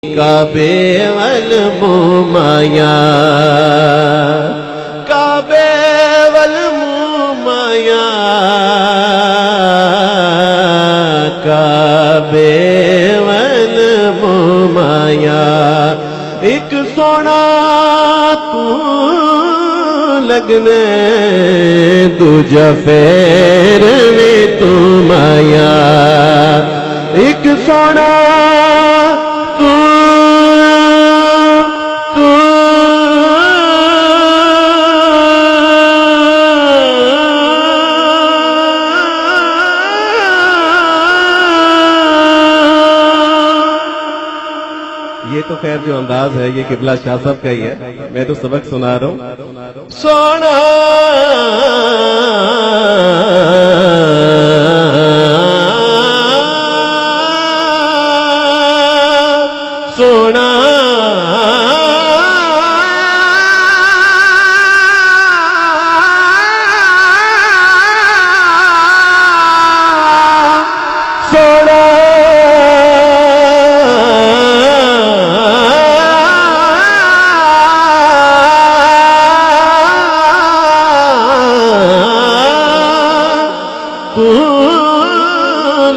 کعبے والمومایا کعبے والمومایا کعبے والمومایا ایک سونا تو لگنے دوجا پھر بھی تو مایا ایک سونا یہ تو خیر جو انداز ہے یہ قبلہ شاہ صاحب کا ہی ہے، میں تو سبق سنا رہا ہوں۔ سونا سونا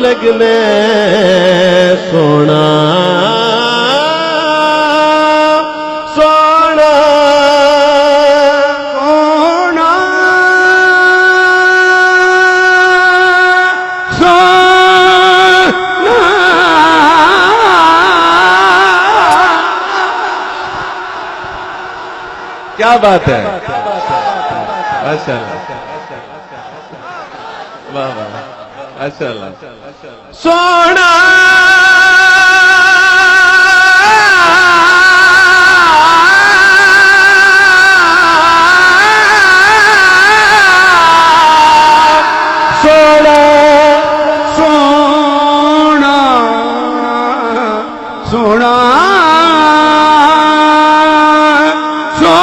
لگنے سونا سونا سونا سونا کیا بات ہے، ماشاء اللہ، واہ واہ، ماشاء اللہ۔ سونا سونا سونا سونا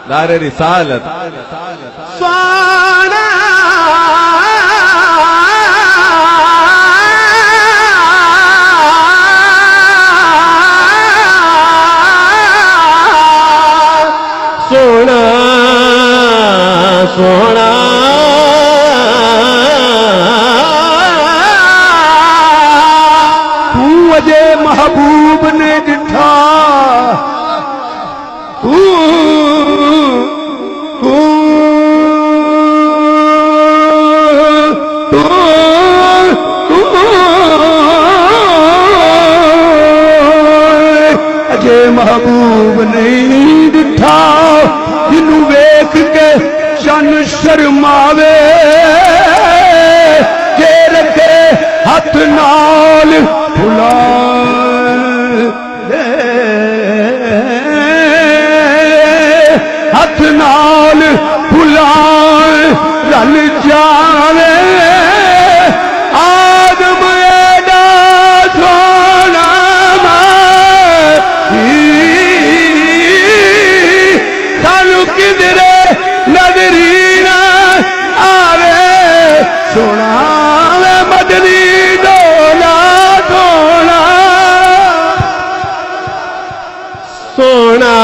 دار رسالت سونا سونا سونا مجھے محبوب نے دکھا محبوب نہیں دٹھا جنوں ویکھ کے چن شرماوے جے رکھے ہاتھ نال بھلائے ہاتھ نال بھلائے رل جاوے سونا مدنی ڈولا ڈولا سونا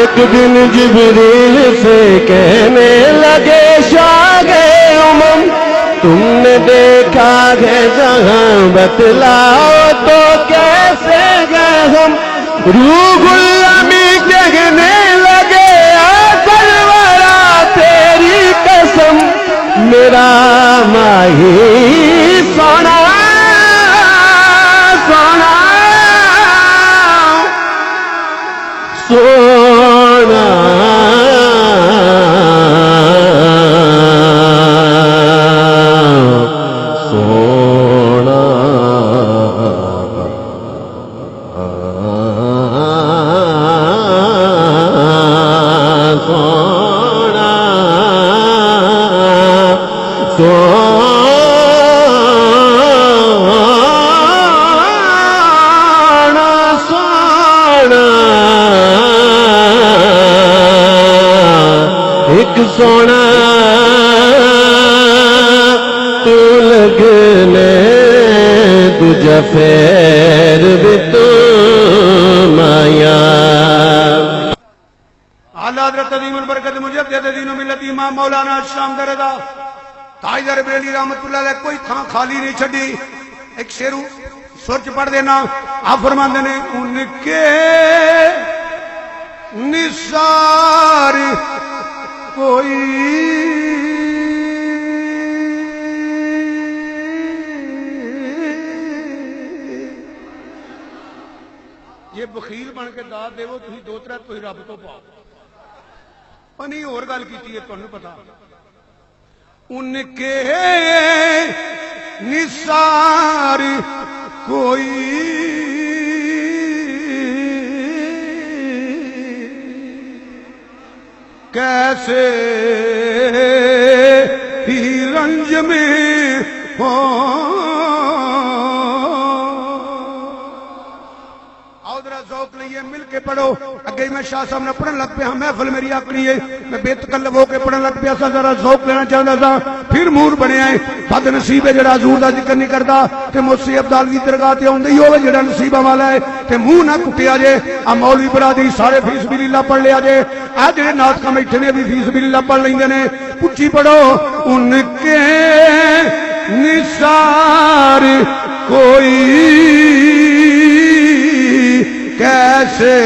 ایک دن جبریل سے کہنے لگے شاہ امم تم نے دیکھا ہے جہاں بتلاؤ تو کیسے گئے ہم روح الامین کہنے لگے سرورا تیری قسم میرا ماہی سونا سونا سونا سونا ایک سونا تو لگنے تجھے پھر بھی تو مایا اعلیٰ حضرت عظیم البرکت مجدد دین و ملت امام مولانا شام دردا تاجدار بریلی رحمت اللہ علیہ کوئی تھاں خالی نہیں چھڑی ایک شعر سوچ پڑھ دینا آپ فرماندے نے ان کے نثار کوئی یہ بخیل بن کے داد دے وہ تھی دو ترہ تو ہی رب تو پاؤ پنی اور گل کیتی ہے تو انہوں پتا ان کے نثار کوئی کیسے ہی رنج میں ہو آؤ ذرا ذوق لئیے مل کے پڑھو اگے میں شاہ صاحب نے پڑھن لگ پیا محفل میری آکڑی ہے میں بے تکلف ہو کے پڑھن لگ پیا سا ذرا ذوق لینا چاہتا تھا پھر مور بنے آئے بد نصیب ہے جڑا حضور دا ذکر نہیں کرتا تے موسی عبدال دی درگاہ تے اوندے ہی ہوے جڑا نصیبہ والا ہے تے منہ نہ کٹیا جے آ مولوی برادری سارے فی سبیل اللہ پڑھ لیا جے آ جڑے نعت خان بیٹھے نے بھی فی سبیل اللہ پڑھ لیندے نے اچھی پڑھو ان کے نثار کوئی کیسے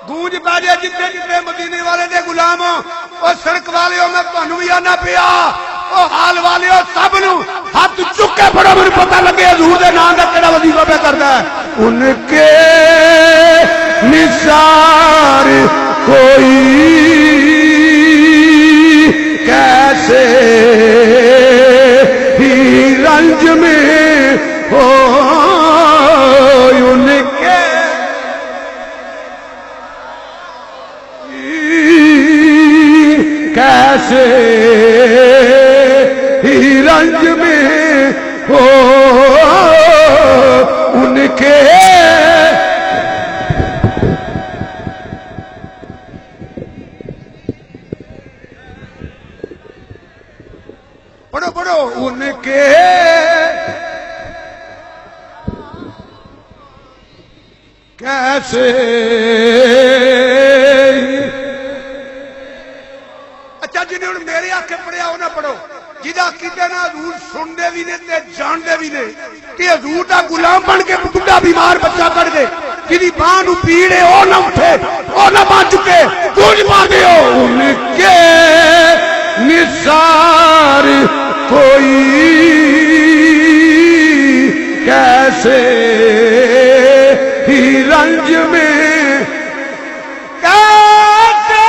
گونج باجے جتنے جتنے مدینے والے دے غلام اور سڑک والے ہو میں تانوں بھی آنا پیا او حال والے ہو سب نو ہاتھ چکے پڑو مجھے پتہ لگے حضور دے نام دا کیڑا وظیفہ پہ کردا ہے ان کے نثار کوئی کیسے ہی رنج میں ہو ان کے کیسے ہی رنج میں ہو ان کے پڑھو پڑھو ان کے کیسے اچھا جنہیں انہوں میرے آنکھیں پڑھیا ہونا پڑھو جدہ کیتے نا حضور سن دے بھی نے تے جان دے بھی نے کہ حضور دا غلام بن کے بڑا بیمار بچہ کر دے جدی باں نو پیڑے او نہ اٹھے او نہ باں چکے کچھ پا دے ہو ان کے نثار کوئی کیسے ہی رنج میں کیسے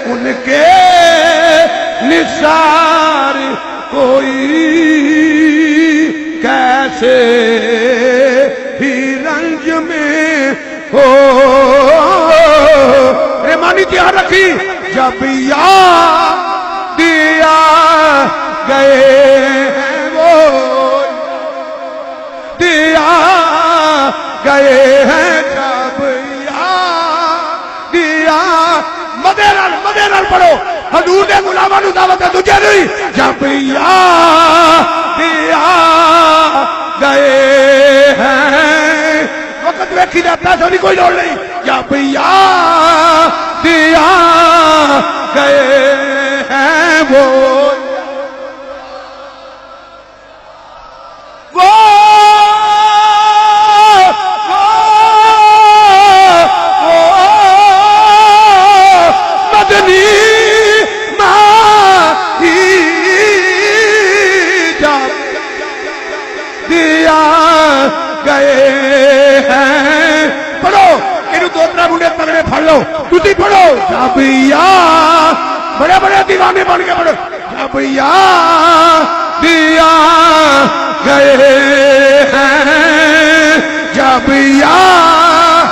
ان کے نثار کوئی کیسے ہی رنج میں ہو ریمانی تیار رکھی جب یاد دیا گئے وہ دیا گئے ہیں جب یاد دیا مدے نال پڑھو حضور دے غلاماں نوں دعوت ہے دوجے نہیں جب یاد آ گئے ہیں وقت ویکھی دا پیسہ نہیں کوئی لوڑ نہیں جب یاد آ گئے ہیں وہ تسی پڑھو جب یاد بڑے بڑے دیوانے بن کے پڑھو جب یاد آ گئے ہیں جب یاد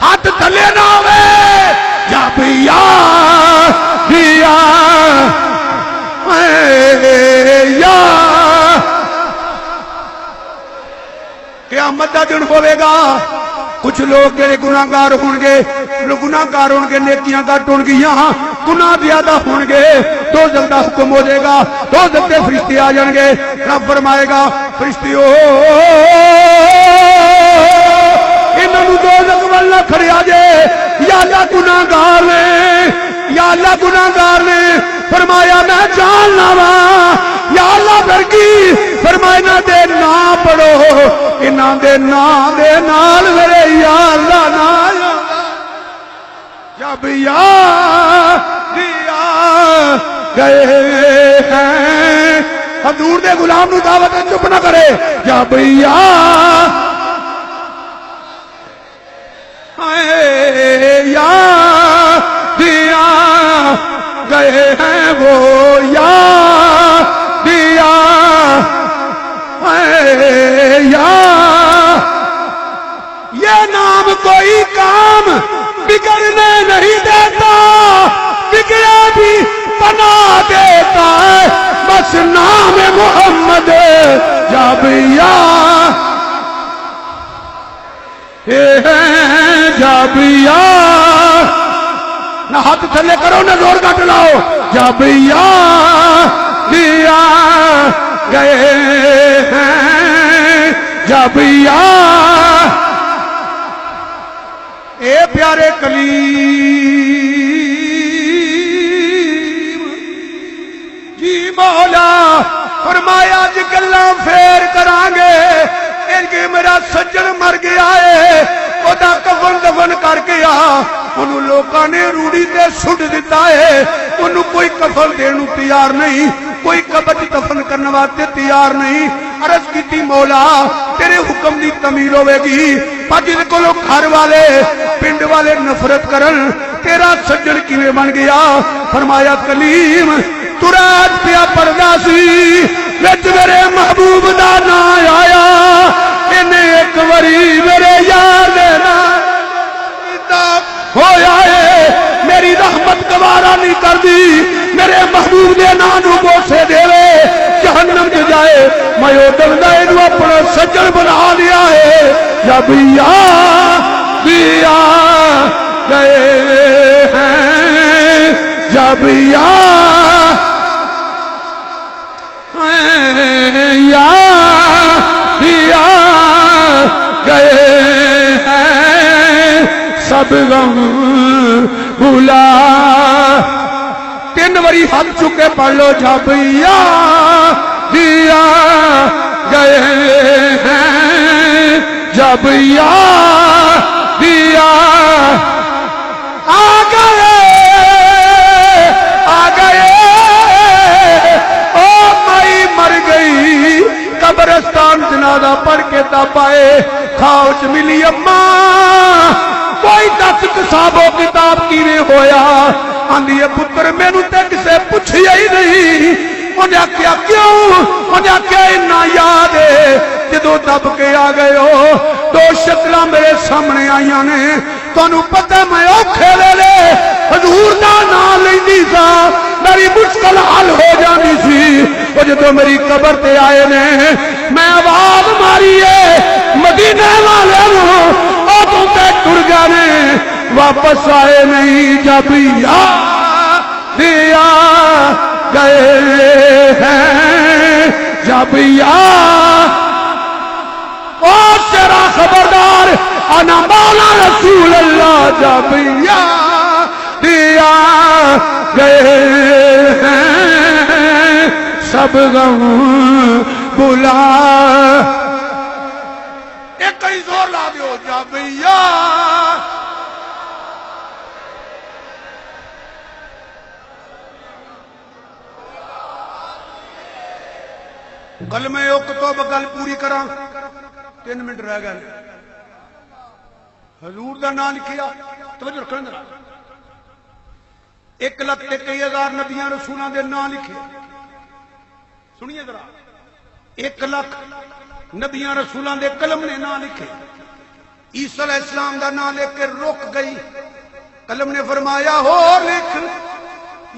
ہاتھ تھلے نہ ہوئے جب یاد قیامت دا دن ہوے گا کچھ لوگ جڑے گناہگار ہون گے گناہگار ہون گے نیکیاں گھٹ ہون گیاں گناہ زیادہ ہون گے دوزخ دا حکم ہو جائے گا دوزخ دے فرشتے آ جان گے رب فرمائے گا فرشتیو انہاں نوں دوزخ ول نہ کھڑیا جے یا اللہ گناہگار نے یا اللہ گناہگار نے فرمایا میں جاننا وا یا اللہ پھر کی فرمایا نہ دے نا پڑھو انہاں دے نام دے نال میرے یا اللہ نا جب یاد آ گئے ہیں حضور دے غلام نو دعوت چپ نہ کرے جب یاد آ گئے ہیں وہ یاد یہ نام کوئی کام بگڑنے نہیں دیتا بگڑے بھی بنا دیتا ہے بس نام محمد جب جب نہ ہاتھ تھلے کرو نہ زور کٹ لاؤ جب گئے ہیں جب اے پیارے کلیم جی مولا فرمایا اج گلاں پھیر کران گے ان کے میرا سجن مر گیا ہے اودا کفن دفن کر کے آ انہوں لوکاں نے روڑی تے سٹ دیتا ہے انہوں کوئی کفن دینوں تیار نہیں کوئی قبر دفن کرنے واسطے تیار نہیں عرض کیتی مولا تیرے حکم دی تعمیل ہوے گی پر جن کو لوگ گھر والے پنڈ والے نفرت کرن تیرا سجن کیویں بن گیا فرمایا کلیم تراج پیا پردہ سی وچ میرے محبوب دا نام آیا انہیں ایک وری میرے یار دے نام ہویا ہے میری رحمت گوارا نہیں کر دی میرے محبوب دے نانو بوسے دے جہنم جو جائے میں ادھر دائنو اپنا سجن بنا لیا ہے جب گئے ہیں جب گئے ہیں سب غم بھلا تین وری ہاتھ چکے پڑھ لو جب گئے ہیں جب آ گئے او مائی مر گئی قبرستان جنازہ پڑھ کے تب آئے کھاؤچ ملی اماں کوئی دس کتابوں کتاب کیویں ہویا آندھی پتر مینوں تے کسے پوچھیا ہی نہیں انہیں کیا کیوں انہیں کیا اتنا یاد ہے جدو دب کے آ گئے ہو دو شکلاں میرے سامنے آئیاں نے تانوں پتہ میں اوکھے ویلے حضور دا نام لیندی سا میری مشکل حل ہو جانی سی وہ جدو میری قبر تے آئے نے میں آواز ماری ہے مدینے والے او تو تے ٹر گئے نے واپس آئے نہیں جب یاد گئے ہیں جب او تیرا خبردار انا مولا رسول اللہ جب گئے ہیں سب غم بلا ایک کئی زور لا دیو جب کلمہ اکتب گل پوری کراں 3 منٹ رہ گئے حضور دا نام لکھیا توجہ رکھنا 1,21,000 نبیاں رسولاں دے نام لکھے سنیے ذرا 1,00,000 نبیاں رسولاں دے قلم نے نام لکھے عیسیٰ علیہ السلام دا نام لے کے رک گئی قلم نے فرمایا ہور لکھ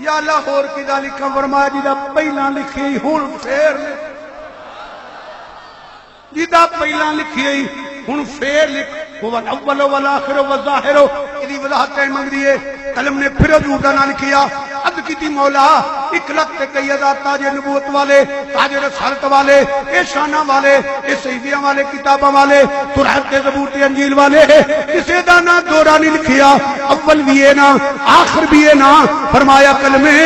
یا لاہور کی دا لکھا فرمایا جیدہ پہلا لکھی ہون پھر لکھ جیدہ پہلا لکھی ہون پھر لکھ وہ اول والآخر والظاہر ادھی وضاحت کہیں منگ دیئے قلم نے پھر حضور دا نام لکھیا عد کی تھی مولا 1,21,000 تاج نبوت والے تاج رسالت والے اے شانہ والے اے صحیفیاں والے کتابہ والے ترحت زبور انجیل والے کسے دا نام دورہ نہیں لکھیا اول بھی ہے نا آخر بھی ہے نا فرمایا کلمے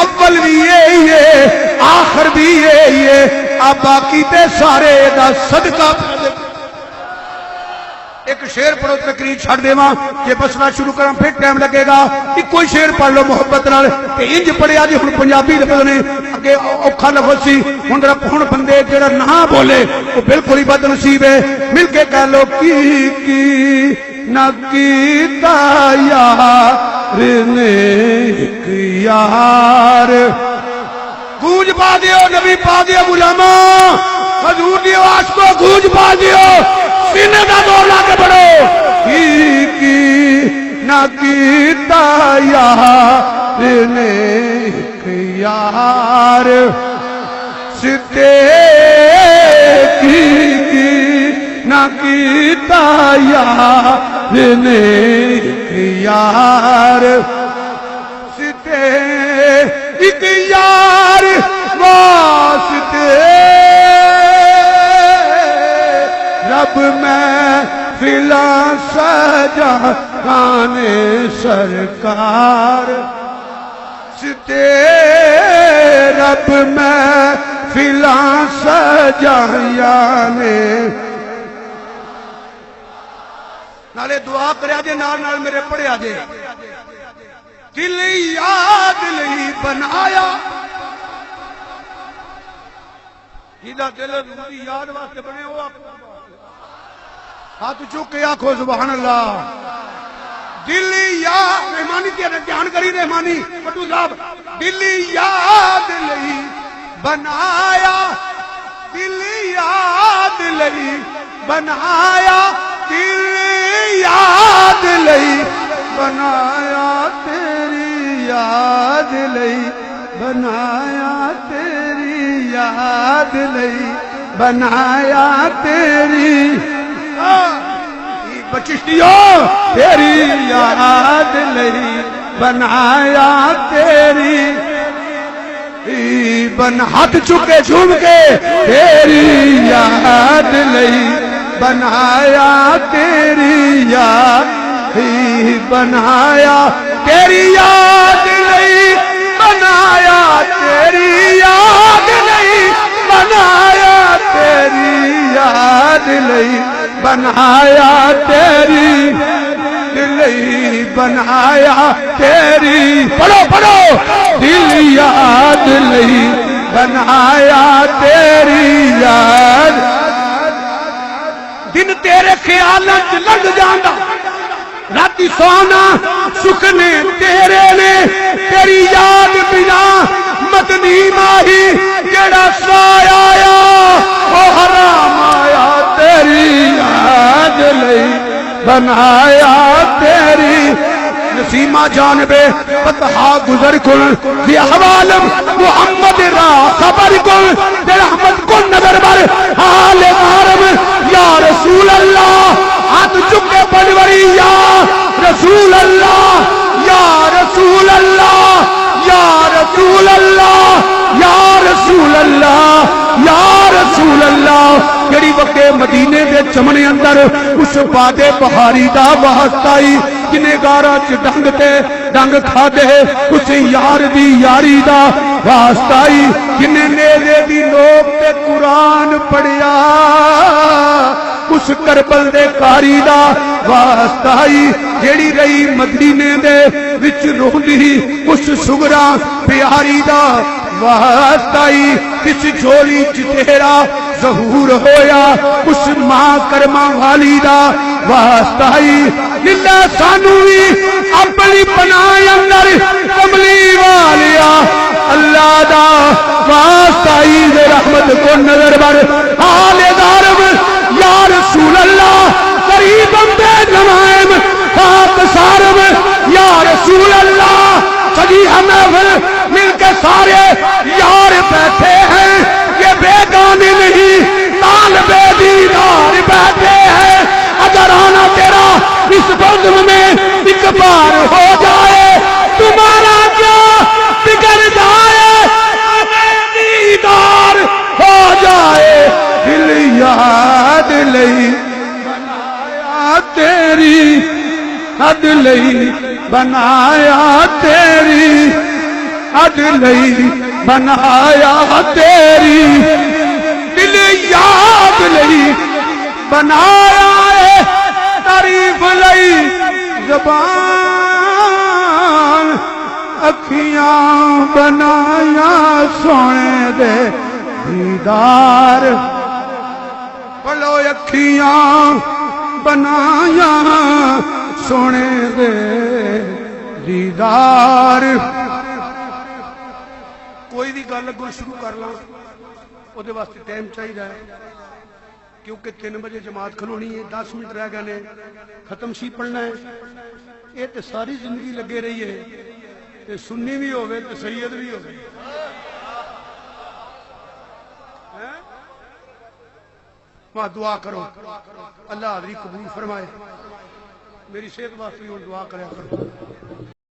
اول بھی ہے آخر بھی ہے اب باقی تے سارے دا صدقہ ایک شعر پڑھو تقریر چھڑ دے ماں یہ بسنا شروع کریں پھر ٹائم لگے گا ایک کوئی شعر پڑھ لو محبت نال کہ انج پڑھے آجی ہن پنجابی لفظ نے اگے اوکھا لفظ سی ہن بندے جڑا نہ بولے وہ بالکل ہی بد نصیب ہے مل کے کہہ لو کی نہ کیتا یار نے ایک یار گونج پا دیو نبی پا دیو غلامہ حضور دی آواز کو گونج پا دیو سینے دا دور لاکے پڑھو کی نہ کیتا یار نے ایک یار ستے کی نہ کیتا یار نے ایک یار ستے ایک یار واسطے رب میں فلا سجا کانے سرکار ستے رب میں فلا سجا یانے نالے دعا کریا جے نال میرے پڑھے آجے دل یاد لئی بنایا جیدہ دل یاد واسطے بنے ہو آپ ہاتھ چکے آنکھو سبحان اللہ دل یاد رحمانی تھی دھیان کری رحمانی پٹو صاحب دل یاد لئی بنایا دل یاد لئی بنایا دل یاد لئی بنایا تیری یاد لئی بنایا تیری یاد لئی بنایا تیری بچشتیوں تیری یاد لئی بنایا تیری بن ہاتھ چکے جھوم کے تیری یاد لئی بنایا تیری یاد بنایا تیری یاد لئی بنایا تیری یاد لئی بنایا تیری یاد لئی بنایا تیری لئی بنایا تیری پڑھو پڑھو دل یاد لئی بنایا تیری یاد دن تیرے خیالات لگ جانا راتی سونا سکنے تیرے نے تیری یاد بنا مدنی ماہی جڑا سایہ آیا وہ حرام آیا تیری یاد لئی بنایا تیری نسیمہ جانبے فتحہ گزر کل دی حوالم محمد را خبر کل دی رحمت کل نظر بر حال مارم یا رسول اللہ ہاتھ چکے پڑوری یا رسول مدینے دے چمنے اندر اس بادے بہاری دا واسطہ ہی جنے گارا چ ڈنگ تے ڈنگ کھا دے اس یار دی یاری دا واسطہ ہی جنے نیزے دی نوک تے قرآن پڑھیا اس کربل دے کاری دا واسطہ ہی جیڑی رہی مدینے دے وچ روندی اس سغرا پیاری دا واسطہ ہی کس جھولی چ تیرا ظہور ہویا اس ماں کرما والی دا واسطہ ہی للہ سانو بھی اپنی پناہ اندر کملی والیا اللہ دا واسطہ ہی دے رحمت کو نظر بر آل دارم یا رسول اللہ قریبم بے جمائم خاک سارم یا رسول اللہ سجی ہمیں مل کے سارے یار بیٹھے ہیں یہ بیگانے نہیں طالب دیدار بیٹھے ہیں اگر آنا تیرا اس بزم میں ایک بار ہو جائے تمہارا کیا بگڑ جائے دیدار ہو جائے دل یاد لئی بنایا تیری حد لئی بنایا تیری حد لئی بنایا تیری دل یاد لئی بنایا ہے تعریف لئی زبان اکھیاں بنایا سونے دے دیدار پلو اکھیاں بنایا سونے دے دیدار کوئی بھی گل اگوں شروع کر لاں وہ واسطے ٹائم چاہیے کیونکہ 3 بجے جماعت کھلونی ہے 10 منٹ رہ گئے نے ختم سی پڑھنا ہے یہ تو ساری زندگی لگے رہی ہے تے سنی بھی ہوئے تے سید بھی ہوئے وہاں دعا کرو اللہ حاضری قبول فرمائے میری صحت واسطے دعا کریا کرو